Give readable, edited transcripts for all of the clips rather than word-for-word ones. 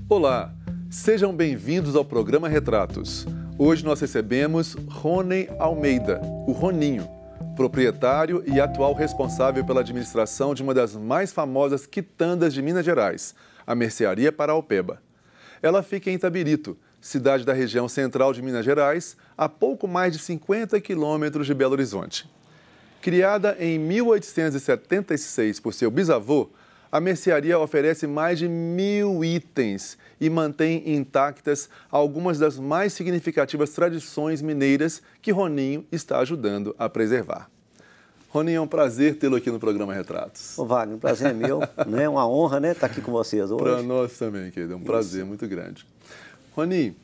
Olá, sejam bem-vindos ao programa Retratos. Hoje nós recebemos Rony Almeida, o Roninho, proprietário e atual responsável pela administração de uma das mais famosas quitandas de Minas Gerais, a Mercearia Paraopeba. Ela fica em Itabirito, cidade da região central de Minas Gerais, a pouco mais de 50 quilômetros de Belo Horizonte. Criada em 1876 por seu bisavô, a mercearia oferece mais de 1.000 itens e mantém intactas algumas das mais significativas tradições mineiras que Roninho está ajudando a preservar. Roninho, é um prazer tê-lo aqui no programa Retratos. Ô Wagner, o prazer é meu, né? Uma honra, né, estar aqui com vocês hoje. Para nós também, querido, é um prazer muito grande. Roninho,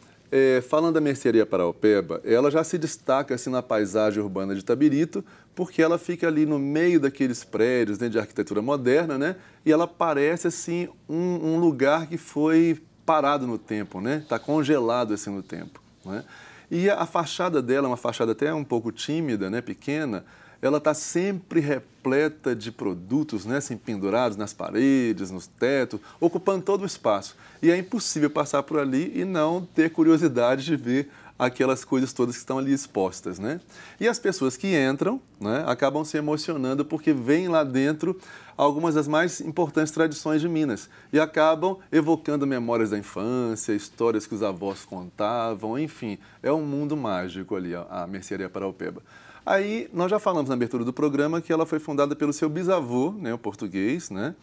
falando da Mercearia Paraopeba, ela já se destaca assim, na paisagem urbana de Itabirito, porque ela fica ali no meio daqueles prédios, né, de arquitetura moderna, né? E ela parece assim um lugar que foi parado no tempo, né? Está congelado assim no tempo, né? E a fachada dela é uma fachada até um pouco tímida, né, pequena. Ela está sempre repleta de produtos, né, assim, pendurados nas paredes, nos tetos, ocupando todo o espaço. E é impossível passar por ali e não ter curiosidade de ver aquelas coisas todas que estão ali expostas, né? E as pessoas que entram, né, acabam se emocionando porque veem lá dentro algumas das mais importantes tradições de Minas e acabam evocando memórias da infância, histórias que os avós contavam, enfim, é um mundo mágico ali, a Mercearia Paraopeba. Aí, nós já falamos na abertura do programa que ela foi fundada pelo seu bisavô, né, o português, né,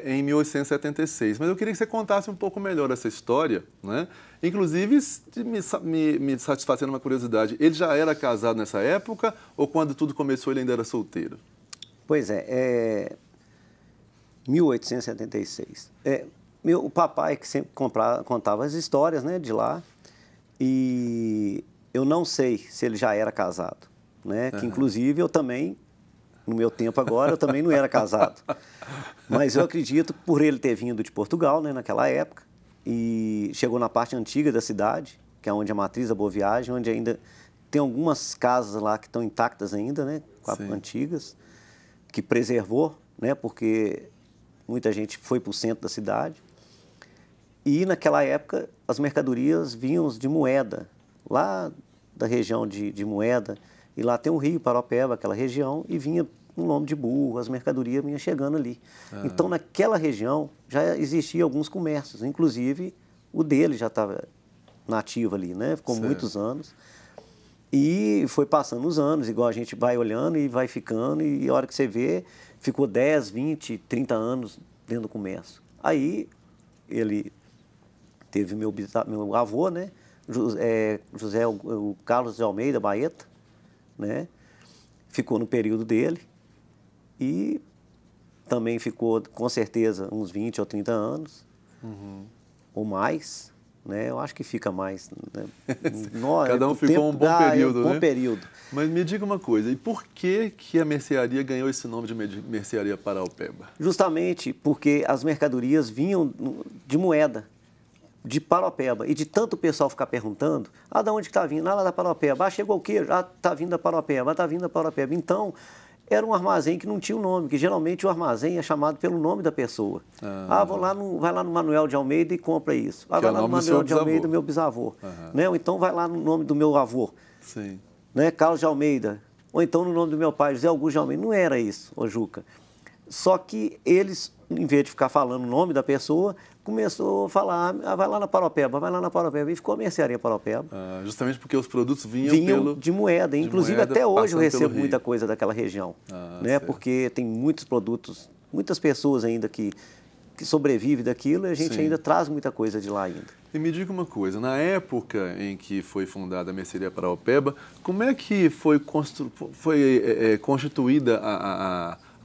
em 1876. Mas eu queria que você contasse um pouco melhor essa história, né? Inclusive, me satisfazendo uma curiosidade, ele já era casado nessa época ou quando tudo começou ele ainda era solteiro? Pois é, 1876. O papai que sempre contava as histórias, né, de lá, e eu não sei se ele já era casado, né? Que inclusive eu também, no meu tempo agora, eu também não era casado. Mas eu acredito, por ele ter vindo de Portugal, né, naquela época, e chegou na parte antiga da cidade, que é onde a matriz da Boa Viagem, onde ainda tem algumas casas lá que estão intactas ainda, né, antigas, que preservou, né, porque muita gente foi para o centro da cidade. E naquela época as mercadorias vinham de Moeda, lá da região de Moeda, e lá tem o rio Paraopeba, aquela região, e vinha um nome de burro, as mercadorias vinham chegando ali. Então, naquela região, já existiam alguns comércios, inclusive o dele já estava nativo ali, né? Ficou muitos anos. E foi passando os anos, igual a gente vai olhando e vai ficando, e a hora que você vê, ficou 10, 20, 30 anos dentro do comércio. Aí, ele teve meu avô, né? O Carlos de Almeida Baeta, né? Ficou no período dele e também ficou, com certeza, uns 20 ou 30 anos, ou mais, né? Eu acho que fica mais. Né? Cada um ficou um bom período, né? Bom período. Mas me diga uma coisa, e por que a mercearia ganhou esse nome de Mercearia Paraopeba? Justamente porque as mercadorias vinham de Moeda, de Paraopeba, e de tanto o pessoal ficar perguntando, de onde está vindo? Lá da Paraopeba. Chegou o quê? Está vindo da Paraopeba, está vindo da Paraopeba. Então, era um armazém que não tinha um nome, que geralmente o armazém é chamado pelo nome da pessoa. Vai lá no Manuel de Almeida e compra isso. Vai lá no Manuel de Almeida, meu bisavô. Né? Ou então vai lá no nome do meu avô, né? Carlos de Almeida. Ou então no nome do meu pai, José Augusto de Almeida. Não era isso, ô Juca. Só que eles, em vez de ficar falando o nome da pessoa, começou a falar, vai lá na Paraopeba, vai lá na Paraopeba. E ficou a Mercearia Paraopeba. Justamente porque os produtos vinham de Moeda. Inclusive, até hoje eu recebo muita coisa daquela região. Né? Porque tem muitos produtos, muitas pessoas ainda que sobrevivem daquilo, e a gente ainda traz muita coisa de lá ainda. E me diga uma coisa, na época em que foi fundada a Mercearia Paraopeba, como é que foi constituída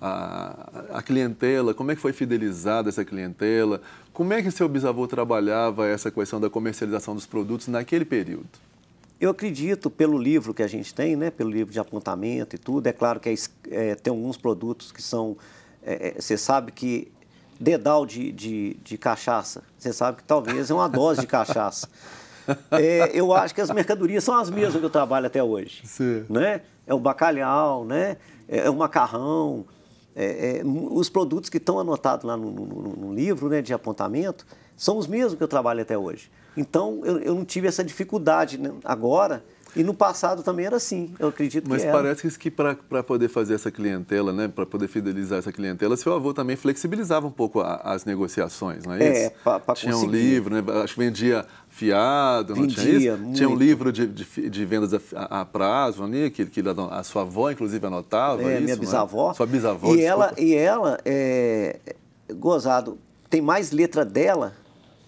a clientela, como é que foi fidelizada essa clientela, como é que seu bisavô trabalhava essa questão da comercialização dos produtos naquele período? Eu acredito, pelo livro que a gente tem, né, pelo livro de apontamento e tudo, é claro que tem alguns produtos que são... você sabe que dedal de cachaça. Você sabe que talvez é uma dose de cachaça. Eu acho que as mercadorias são as mesmas que eu trabalho até hoje. Sim. Né? É o bacalhau, né? É o macarrão, os produtos que estão anotados lá no livro, né, de apontamento são os mesmos que eu trabalho até hoje. Então, eu não tive essa dificuldade, né, agora. E no passado também era assim, eu acredito Mas que era. parece que para poder fazer essa clientela, né, para poder fidelizar essa clientela, seu avô também flexibilizava um pouco as negociações, não é isso? Tinha um livro, né, acho que vendia fiado, não tinha isso? Muito. Tinha um livro de vendas a prazo ali, que a sua avó, inclusive, anotava isso, minha bisavó. Sua bisavó, E ela, gozado, tem mais letra dela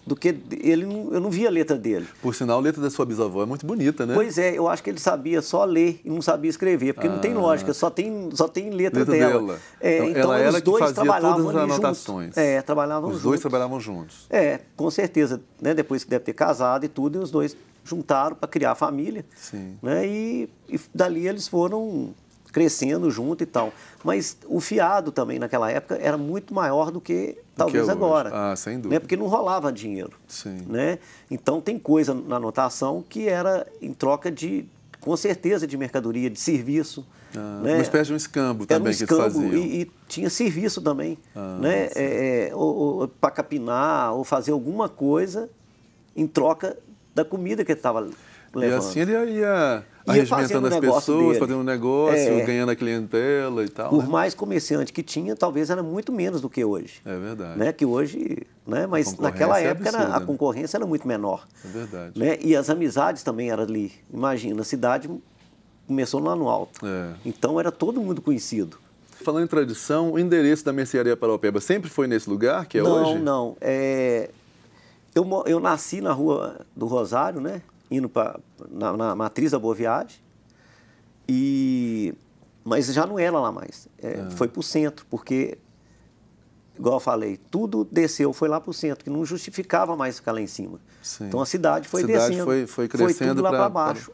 do que ele. Eu não via a letra dele. Por sinal, a letra da sua bisavó é muito bonita, né? Pois é, eu acho que ele sabia só ler e não sabia escrever, porque não tem lógica, só tem letra dela. Então os que dois fazia trabalhavam todas as ali anotações. juntos. Trabalhavam juntos. Os dois trabalhavam juntos. Com certeza, né? Depois que deve ter casado e tudo, e os dois juntaram para criar a família. Sim. Né? E dali eles foram crescendo junto e tal. Mas o fiado também naquela época era muito maior do que talvez agora. Sem dúvida. Né? Porque não rolava dinheiro. Sim. Né? Então tem coisa na anotação que era em troca de, com certeza, de mercadoria, de serviço. Né? Uma espécie de um escambo também que eles faziam. E tinha serviço também. Né? Para capinar ou fazer alguma coisa em troca da comida que ele estava levando. E assim ele ia arregimentando as pessoas, fazendo um negócio, ganhando a clientela e tal. Por mais comerciante que tinha, talvez era muito menos do que hoje. É verdade. Né? Que hoje, né? Mas naquela época absurda, a concorrência era muito menor. É verdade. Né? E as amizades também eram ali. Imagina, a cidade começou lá no alto. Então era todo mundo conhecido. Falando em tradição, o endereço da Mercearia Paraupeba sempre foi nesse lugar que é hoje? Não. Eu nasci na Rua do Rosário, né? Indo na Matriz da Boa Viagem, mas já não era lá mais. Foi para o centro, porque, igual eu falei, tudo desceu, foi lá para o centro, que não justificava mais ficar lá em cima. Sim. Então a cidade foi descendo, foi crescendo, foi tudo lá para baixo.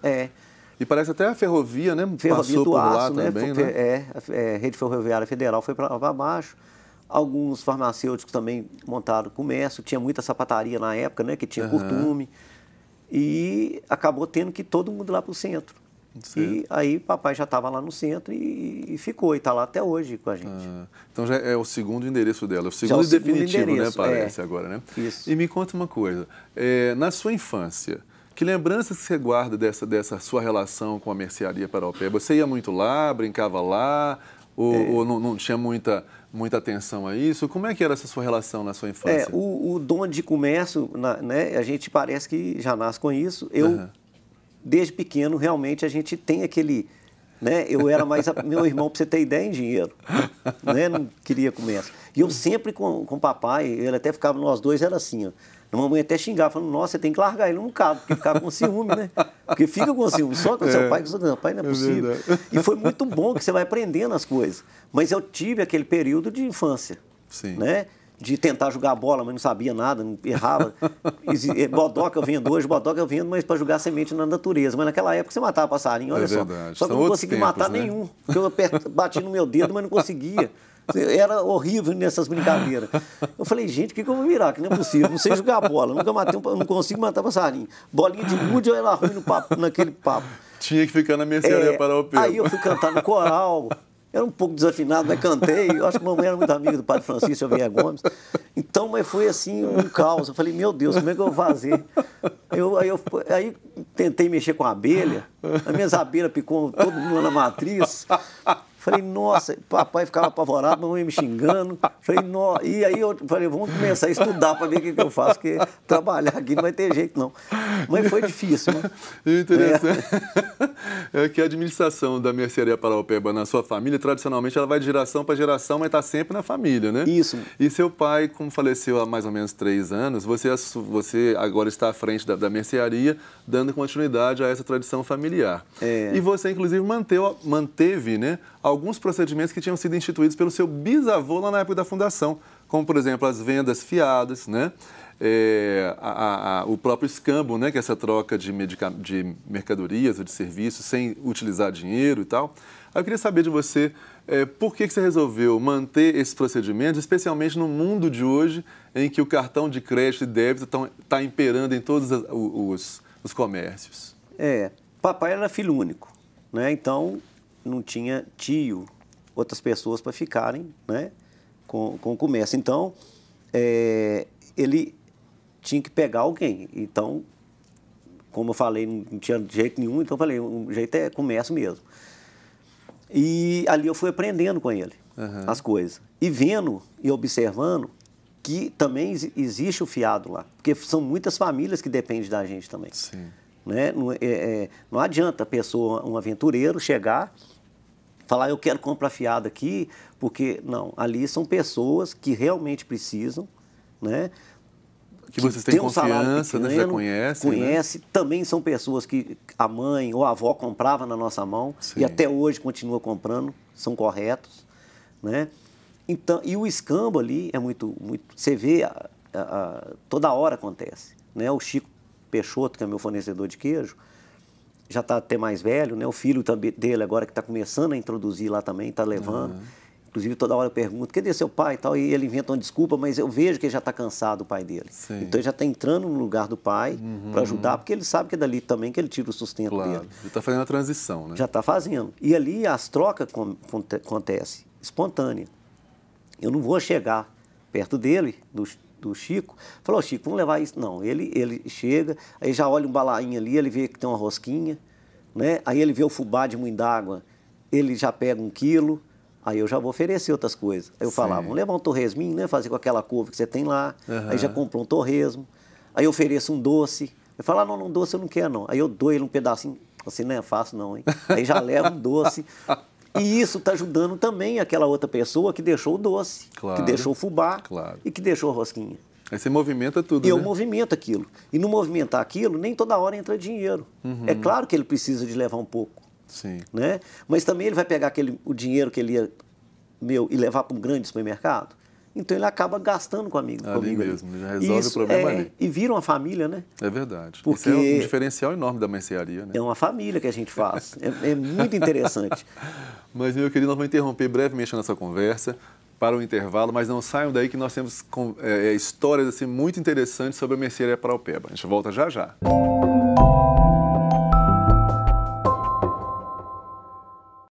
E parece até a ferrovia, né? Ferrovia Passou do por Aço, lá né? também, né? A Rede Ferroviária Federal foi para baixo. Alguns farmacêuticos também montaram comércio, tinha muita sapataria na época, né? Que tinha costume. E acabou tendo que ir todo mundo lá para o centro. Certo. E aí papai já estava lá no centro e ficou, e está lá até hoje com a gente. Então já é o segundo endereço dela, o segundo definitivo, né? Parece agora, né? Isso. E me conta uma coisa, na sua infância, que lembranças você guarda dessa sua relação com a Mercearia Paraupeba? Você ia muito lá, brincava lá, ou não tinha muita atenção a isso? Como é que era essa sua relação na sua infância? O dom de comércio, né, a gente parece que já nasce com isso. Desde pequeno, realmente, a gente tem aquele... Né, eu era mais... Meu irmão, para você ter ideia, em dinheiro. Né, não queria comércio. E eu sempre com o papai, ele até ficava, nós dois, era assim, ó. A mamãe até xingava, falando, nossa, você tem que largar ele no carro, porque ficava com ciúme, né? Porque fica com ciúme, só com o seu pai, que seu pai não é possível. E foi muito bom que você vai aprendendo as coisas. Mas eu tive aquele período de infância, né? De tentar jogar bola, mas não sabia nada, não errava. Bodoca eu vendo hoje, mas para jogar semente na natureza. Mas naquela época você matava passarinho, olha só. Só que eu não consegui matar nenhum, porque eu bati no meu dedo, mas não conseguia. Era horrível nessas brincadeiras. Eu falei, gente, o que eu vou virar? Que não é possível, não sei jogar bola, nunca matei, não consigo matar passarinho. Bolinha de gude, eu era ruim naquele papo. Tinha que ficar na Mercearia Paraupeba. Aí eu fui cantar no coral, era um pouco desafinado, mas cantei. Eu acho que a mamãe era muito amiga do padre Francisco Xavier Gomes. Então, mas foi assim, um caos. Eu falei, meu Deus, como é que eu vou fazer? Aí tentei mexer com a abelha, as minhas abelhas picou todo mundo na matriz. Falei, nossa, papai ficava apavorado, mamãe me xingando. Falei, nossa. E aí eu falei, vamos começar a estudar para ver o que eu faço, porque trabalhar aqui não vai ter jeito, não. Mas foi difícil, né? Interessante. É que a administração da Mercearia Paraupeba na sua família, tradicionalmente, ela vai de geração para geração, mas está sempre na família, né? Isso. E seu pai, como faleceu há mais ou menos 3 anos, você agora está à frente da mercearia, dando continuidade a essa tradição familiar. E você, inclusive, manteve, né, alguns procedimentos que tinham sido instituídos pelo seu bisavô lá na época da fundação, como, por exemplo, as vendas fiadas, né? O próprio escambo, né? Que é essa troca de mercadorias ou de serviços sem utilizar dinheiro e tal. Aí eu queria saber de você, por que você resolveu manter esses procedimentos, especialmente no mundo de hoje, em que o cartão de crédito e débito está imperando em todos os comércios? Papai era filho único, né? Então não tinha tio, outras pessoas para ficarem, né, com o comércio. Então, ele tinha que pegar alguém. Então, como eu falei, não tinha jeito nenhum, então eu falei, o jeito é comércio mesmo. E ali eu fui aprendendo com ele as coisas. E vendo e observando que também existe o fiado lá. Porque são muitas famílias que dependem da gente também. Sim. Né? Não adianta a pessoa, um aventureiro, chegar, falar, eu quero comprar fiado aqui, porque, não, ali são pessoas que realmente precisam, né? Que vocês têm confiança, né? Já conhecem, conhece, né? Também são pessoas que a mãe ou a avó comprava na nossa mão. Sim. E até hoje continua comprando, são corretos, né? Então, e o escambo ali é muito... Você vê, toda hora acontece, né? O Chico Peixoto, que é meu fornecedor de queijo, já está até mais velho, né? O filho dele agora que está começando a introduzir lá também, está levando. Inclusive, toda hora eu pergunto, cadê seu pai e tal? E ele inventa uma desculpa, mas eu vejo que ele já está cansado, o pai dele. Sim. Então, ele já está entrando no lugar do pai para ajudar, porque ele sabe que é dali também que ele tira o sustento dele. Já está fazendo a transição, né? Já está fazendo. E ali as trocas acontecem espontânea. Eu não vou chegar perto dele, do Chico, falou, Chico, vamos levar isso. Não, ele chega, aí já olha um balainho ali, ele vê que tem uma rosquinha, né? Aí ele vê o fubá de moinho d'água, ele já pega 1 quilo, aí eu já vou oferecer outras coisas. Aí eu falava, vamos levar um torresminho, né? Fazer com aquela couve que você tem lá, aí já comprou um torresmo, aí eu ofereço um doce, eu falo, não, doce eu não quero não. Aí eu dou ele um pedacinho, assim, não é fácil não, hein? Aí já leva um doce. E isso está ajudando também aquela outra pessoa que deixou o doce, que deixou o fubá e que deixou a rosquinha. Aí você movimenta tudo, né? Eu movimento aquilo. E no movimentar aquilo, nem toda hora entra dinheiro. É claro que ele precisa de levar um pouco. Sim. Né? Mas também ele vai pegar o dinheiro que ele ia e levar para um grande supermercado. Então ele acaba gastando comigo. Ali mesmo, já resolve o problema ali. E vira uma família, né? É verdade. Porque isso é um diferencial enorme da mercearia, né? É uma família que a gente faz. É muito interessante. Mas, meu querido, nós vamos interromper brevemente a nossa conversa para o intervalo, mas não saiam daí que nós temos histórias assim, muito interessantes sobre a mercearia Paraupeba. A gente volta já já.